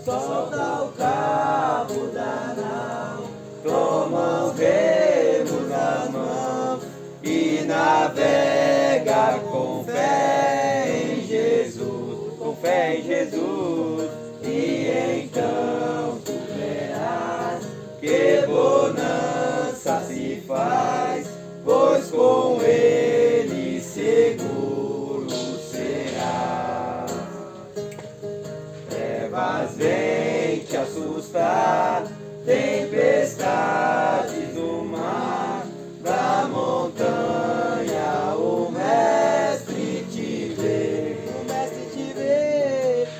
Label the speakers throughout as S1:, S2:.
S1: solta o cabo da nau, toma os remos nas mãos e navega com fé em Jesus, com fé em Jesus. E então tu verás que bonança se faz, pois com ele seguro será. Trevas vêm te assustar, tempestades do mar, da montanha o mestre te vê,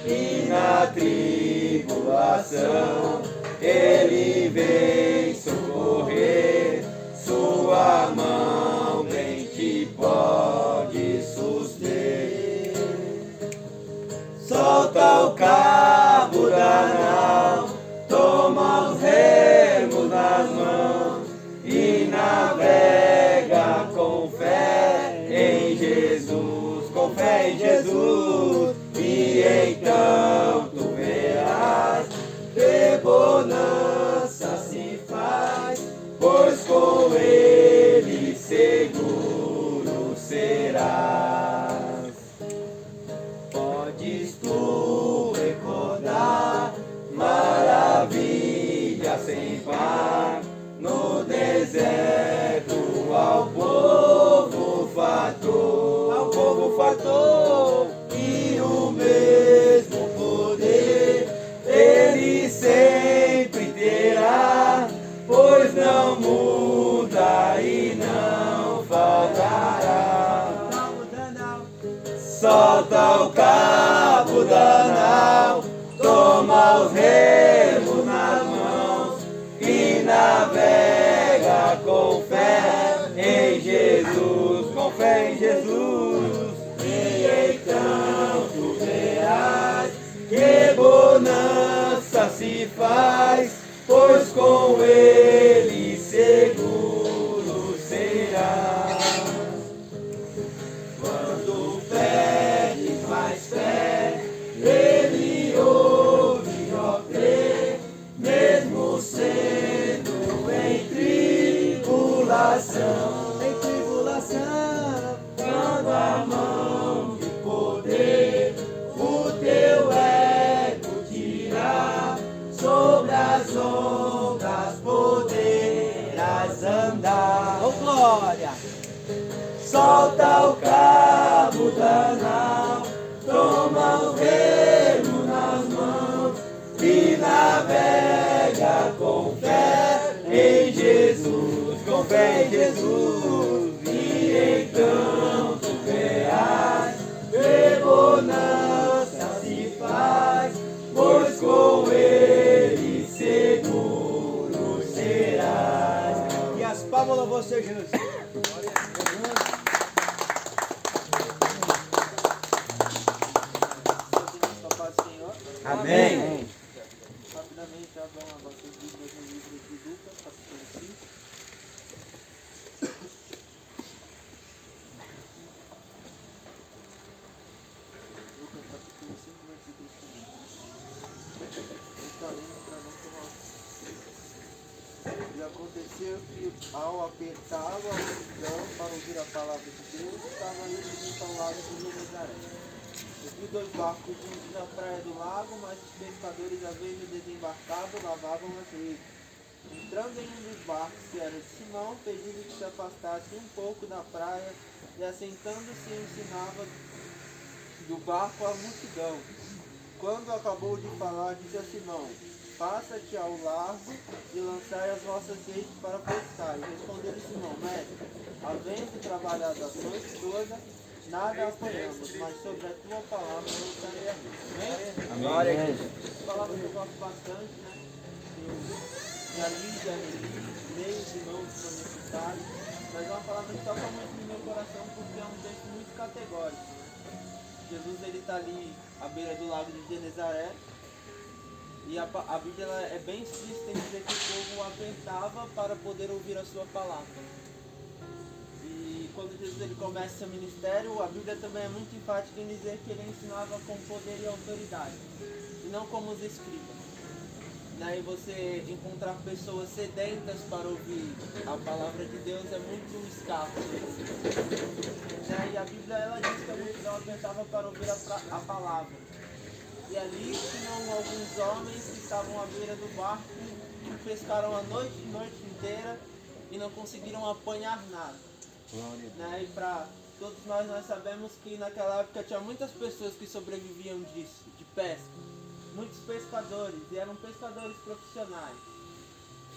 S1: e na tribulação ele vem socorrer, sua mão bem te pode suster. Solta o cabo da nau, toma os remos nas mãos e navega com fé em Jesus, com fé em Jesus. E então tu verás que bonança se faz, pois com ele seguro serás. Podes tu recordar maravilha sem par no deserto ao povo fator, e o mesmo poder ele sempre terá, pois não muda e não faltará. Solta o cabo da nau, toma os remos nas mãos e navega com fé em Jesus, com fé em Jesus. E então tu verás que bonança se faz, pois com ele seguro será. Quando pedes mais fé, ele ouve, ó crê, mesmo sendo em tribulação, quando a mão de poder o teu ego tirar, sobre as ondas poderás andar. Oh glória! Solta o cabo da nau, toma o remo nas mãos e navega com fé em Jesus, com fé em Jesus. E então tu verás que bonança se faz, pois com ele seguro serás. E as palmas a você, Jesus. Amém.
S2: Rapidamente, abram as vossas Bíblias no livro de Lucas, capítulo 5. Lucas, capítulo 5, versículo 1. Está lendo para não tomar. E aconteceu que, ao apertá-lo a multidão para ouvir a palavra de Deus, estava ele junto ao lago de Genezaré. Eu vi 2 barcos juntos na praia do lago, mas os pescadores, à vez de desembarcado, lavavam as redes. Entrando em um dos barcos, que era de Simão, pedindo que se afastasse um pouco da praia, e assentando-se ensinava do barco a multidão. Quando acabou de falar, disse a Simão: passa-te ao largo e lançai as vossas redes para pescar. E respondeu Simão: mestre, havendo trabalhado a noite toda, nada apoiamos, mas sobre a tua palavra eu estarei a rede. Amém? Amém. Essa palavra que eu gosto bastante, né? E a Lídia, meio os irmãos que são necessários, mas é uma palavra que toca muito no meu coração porque é um texto muito categórico. Né? Jesus ele está ali à beira do lago de Genezaré e a Bíblia ela é bem explícita em dizer que o povo o apertava para poder ouvir a sua palavra. E quando Jesus ele começa seu ministério, a Bíblia também é muito enfática em dizer que ele ensinava com poder e autoridade. E não como os escribas. Né? E você encontrar pessoas sedentas para ouvir a palavra de Deus é muito escasso. Né? E a Bíblia ela diz que a multidão apertava para ouvir a palavra. E ali tinham alguns homens que estavam à beira do barco, que pescaram a noite inteira e não conseguiram apanhar nada. Né? E para todos nós sabemos que naquela época tinha muitas pessoas que sobreviviam disso, de pesca. Muitos pescadores, e eram pescadores profissionais.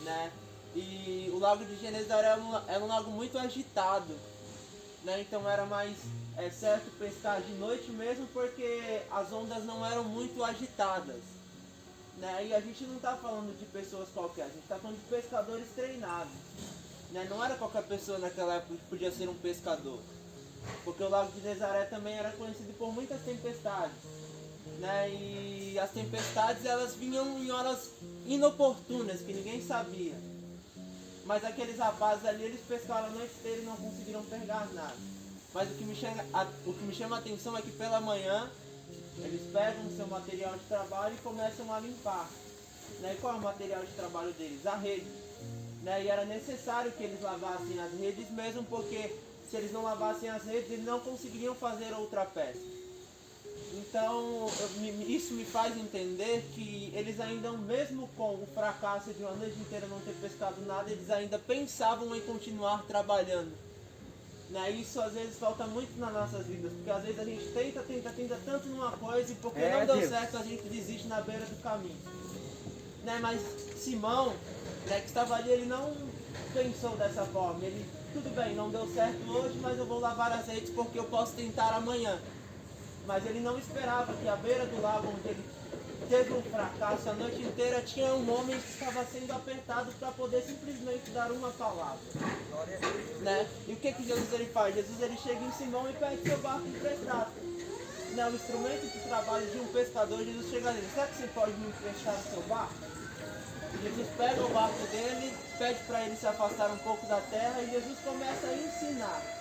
S2: Né? E o lago de Genezaré era um lago muito agitado. Né? Então era mais certo pescar de noite mesmo, porque as ondas não eram muito agitadas. Né? E a gente não está falando de pessoas qualquer, a gente está falando de pescadores treinados. Né? Não era qualquer pessoa naquela época que podia ser um pescador. Porque o lago de Genezaré também era conhecido por muitas tempestades. Né? E as tempestades elas vinham em horas inoportunas, que ninguém sabia. Mas aqueles rapazes ali, eles pescaram a noite inteira e não conseguiram pegar nada. Mas o que me chama a atenção é que pela manhã, eles pegam o seu material de trabalho e começam a limpar. Né? E qual é o material de trabalho deles? A rede. Né? E era necessário que eles lavassem as redes mesmo, porque se eles não lavassem as redes, eles não conseguiriam fazer outra pesca. Então, isso me faz entender que eles ainda, mesmo com o fracasso de uma noite inteira não ter pescado nada, eles ainda pensavam em continuar trabalhando. Né? Isso às vezes falta muito nas nossas vidas, porque às vezes a gente tenta tanto numa coisa e porque não deu certo a gente desiste na beira do caminho. Né? Mas Simão, né, que estava ali, ele não pensou dessa forma. Ele, tudo bem, não deu certo hoje, mas eu vou lavar as redes porque eu posso tentar amanhã. Mas ele não esperava que à beira do lago onde ele teve um fracasso a noite inteira, tinha um homem que estava sendo apertado para poder simplesmente dar uma palavra. Né? E o que Jesus ele faz? Jesus ele chega em Simão e pede seu barco emprestado. Né? O instrumento de trabalho de um pescador, Jesus chega nele, será que você pode me emprestar o seu barco? Jesus pega o barco dele, pede para ele se afastar um pouco da terra e Jesus começa a ensinar.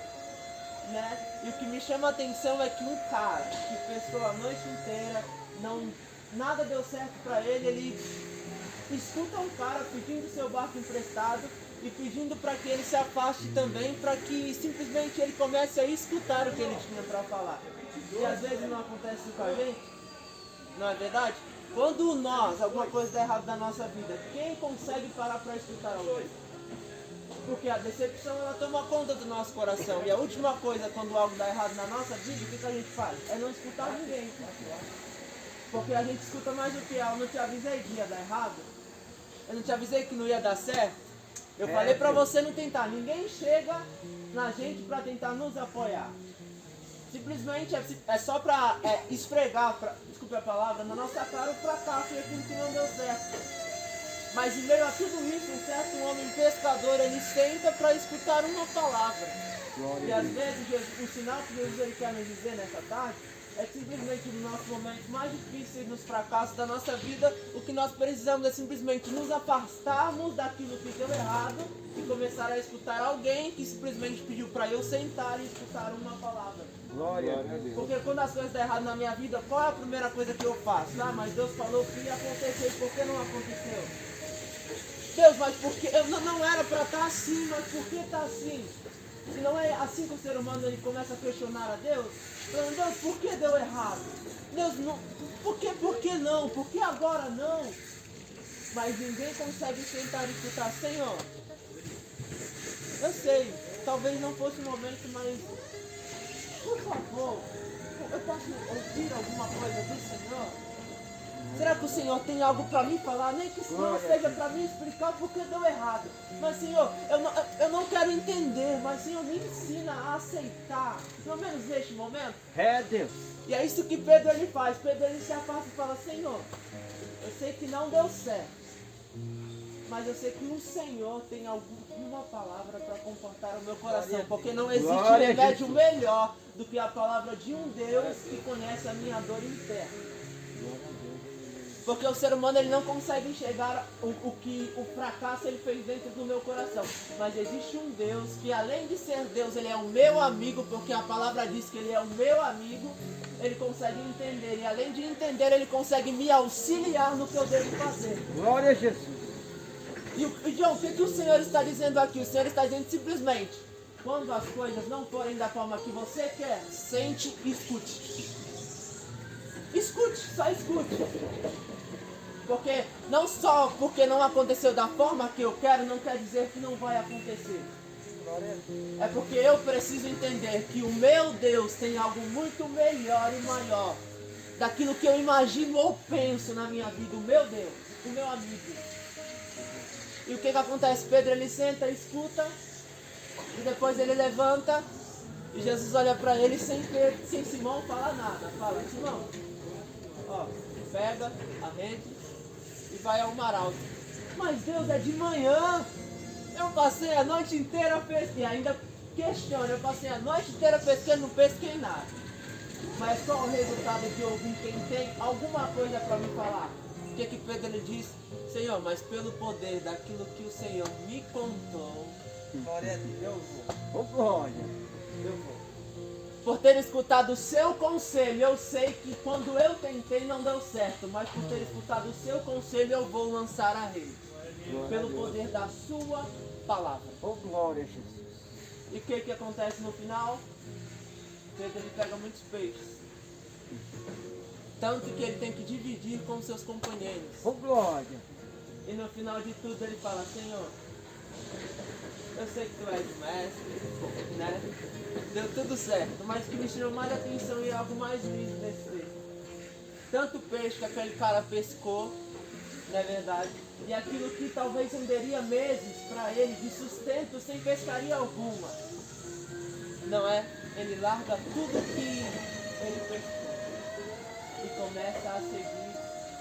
S2: Né? E o que me chama a atenção é que um cara que pescou a noite inteira, nada deu certo para ele escuta um cara pedindo seu barco emprestado e pedindo para que ele se afaste também, para que simplesmente ele comece a escutar o que ele tinha para falar. E às vezes não acontece isso com a gente, não é verdade? Quando alguma coisa dá errado na nossa vida, quem consegue parar para escutar alguém? Porque a decepção ela toma conta do nosso coração. E a última coisa quando algo dá errado na nossa vida, o que a gente faz? É não escutar ninguém. Porque a gente escuta mais do que eu não te avisei que ia dar errado. Eu não te avisei que não ia dar certo. Eu falei pra você não tentar. Ninguém chega na gente pra tentar nos apoiar. Simplesmente é só pra esfregar, desculpe a palavra, na nossa cara o fracasso e aquilo que não deu certo. Mas em meio a tudo isso, um certo homem pescador, ele senta para escutar uma palavra. E às vezes o sinal que Jesus ele quer nos dizer nessa tarde é que simplesmente no nosso momento mais difícil, nos fracassos da nossa vida, o que nós precisamos é simplesmente nos afastarmos daquilo que deu errado e começar a escutar alguém que simplesmente pediu para eu sentar e escutar uma palavra.
S1: Glória a Deus.
S2: Porque quando as coisas dão errado na minha vida, qual é a primeira coisa que eu faço? Ah, mas Deus falou que ia acontecer, por que não aconteceu? Deus, mas por que? Não era para estar assim, mas por que está assim? Se não é assim que o ser humano ele começa a questionar a Deus, falando, Deus, por que deu errado? Deus, não, por que não? Por que agora não? Mas ninguém consegue sentar e escutar, Senhor, eu sei, talvez não fosse o momento, mas por favor, eu posso ouvir alguma coisa do Senhor? Será que o Senhor tem algo para me falar? Nem que não seja para me explicar porque deu errado. Mas Senhor, eu não quero entender, mas Senhor, me ensina a aceitar. Pelo menos neste momento.
S1: É Deus.
S2: E é isso que Pedro ele faz. Pedro ele se afasta e fala, Senhor, eu sei que não deu certo. Mas eu sei que o Senhor tem alguma palavra para confortar o meu coração. Porque não existe remédio melhor do que a palavra de um Deus que conhece a minha dor interna.
S3: Porque o ser humano ele não consegue enxergar o que o fracasso ele fez dentro do meu coração. Mas existe um Deus que além de ser Deus, ele é o meu amigo, porque a palavra diz que ele é o meu amigo. Ele consegue entender e além de entender, ele consegue me auxiliar no que eu devo fazer.
S1: Glória a Jesus.
S3: E John, o que o Senhor está dizendo aqui? O Senhor está dizendo simplesmente, quando as coisas não forem da forma que você quer, sente e escute. Escute, só escute. Porque não só porque não aconteceu da forma que eu quero, não quer dizer que não vai acontecer. É porque eu preciso entender que o meu Deus tem algo muito melhor e maior daquilo que eu imagino ou penso na minha vida. O meu Deus, o meu amigo. E o que acontece? Pedro ele senta, escuta, e depois ele levanta, e Jesus olha para ele sem Simão falar nada. Fala, Simão, ó, pega a rede e vai ao mar alto. Mas Deus, é de manhã. Eu passei a noite inteira pescando. E ainda questiona, eu passei a noite inteira pescando, não pesquei nada. Mas qual o resultado que eu vi? Quem tem alguma coisa para me falar? O que Pedro ele diz? Senhor, mas pelo poder daquilo que o Senhor me contou,
S2: Glória a Deus.
S3: eu vou.
S1: Ô, glória.
S3: Eu vou. Por ter escutado o seu conselho, eu sei que quando eu tentei não deu certo, mas por ter escutado o seu conselho, eu vou lançar a rede. Pelo poder da sua palavra.
S1: Ô, glória a Jesus.
S3: E o que acontece no final? Pedro ele pega muitos peixes. Tanto que ele tem que dividir com seus companheiros.
S1: Ô, glória.
S3: E no final de tudo ele fala, Senhor, eu sei que tu és mestre, né? Deu tudo certo, mas o que me chamou mais atenção e algo mais lindo desse texto. Tanto peixe que aquele cara pescou, não é verdade? E aquilo que talvez renderia meses para ele de sustento sem pescaria alguma. Não é? Ele larga tudo que ele pescou e começa a seguir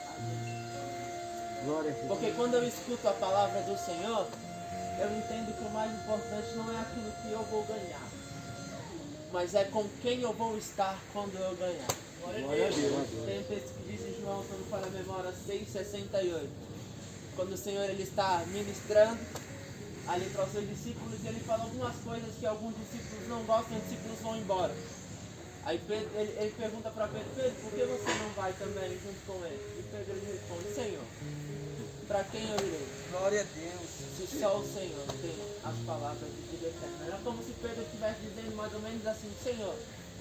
S3: a Deus.
S1: Glória a Jesus.
S3: Porque quando eu escuto a palavra do Senhor, eu entendo que o mais importante não é aquilo que eu vou ganhar, mas é com quem eu vou estar quando eu ganhar.
S1: Glória a Deus.
S3: Tem um texto que diz em João, se não falha a memória, 6,68. Quando o Senhor ele está ministrando ali para os seus discípulos, ele fala algumas coisas que alguns discípulos não gostam, os discípulos vão embora. Aí Pedro, ele pergunta para Pedro, Pedro, por que você não vai também junto com ele? E Pedro ele responde, Senhor, para quem eu irei?
S2: Glória a Deus.
S3: Se só o Senhor tem as palavras de vida eterna. É como se Pedro estivesse dizendo mais ou menos assim, Senhor,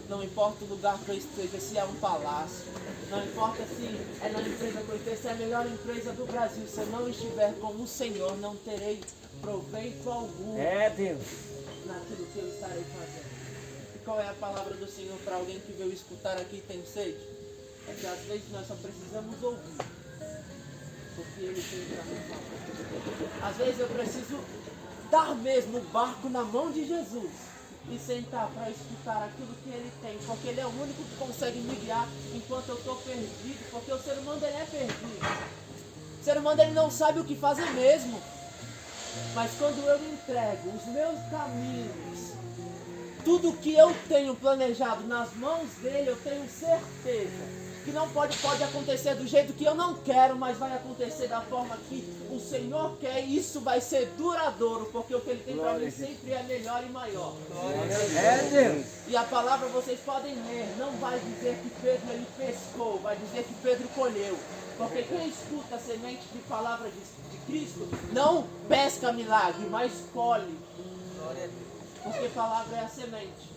S3: não importa o lugar que eu esteja, se é um palácio, não importa se é na empresa que eu esteja, se é a melhor empresa do Brasil, se eu não estiver com o Senhor, não terei proveito algum
S1: É, Deus.
S3: naquilo que eu estarei fazendo. E qual é a palavra do Senhor para alguém que veio escutar aqui e tem sede? É que às vezes nós só precisamos ouvir, porque Ele tem para nos falar. Às vezes eu preciso dar mesmo o barco na mão de Jesus e sentar para escutar aquilo que Ele tem, porque Ele é o único que consegue me guiar enquanto eu estou perdido, porque o ser humano ele é perdido. O ser humano ele não sabe o que fazer mesmo. Mas quando eu entrego os meus caminhos, tudo que eu tenho planejado nas mãos dele, eu tenho certeza que não pode acontecer do jeito que eu não quero, mas vai acontecer da forma que o Senhor quer, e isso vai ser duradouro, porque o que Ele tem para mim sempre é melhor e maior.
S1: É, Deus.
S3: E a palavra vocês podem ler, não vai dizer que Pedro ele pescou, vai dizer que Pedro colheu. Porque quem escuta a semente de palavra de Cristo não pesca milagre, mas colhe. Porque palavra é a semente.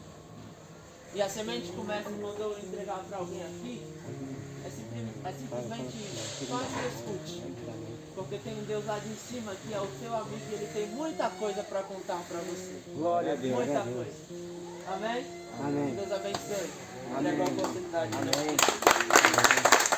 S3: E a semente começa quando eu entregar para alguém aqui. É simplesmente isso. Só escute. Porque tem um Deus lá de cima que é o seu amigo e ele tem muita coisa para contar para você.
S1: Glória a Deus.
S3: Muita coisa. Amém?
S1: Amém.
S3: Deus abençoe.
S1: Amém.
S3: Entrega a oportunidade.
S1: Amém.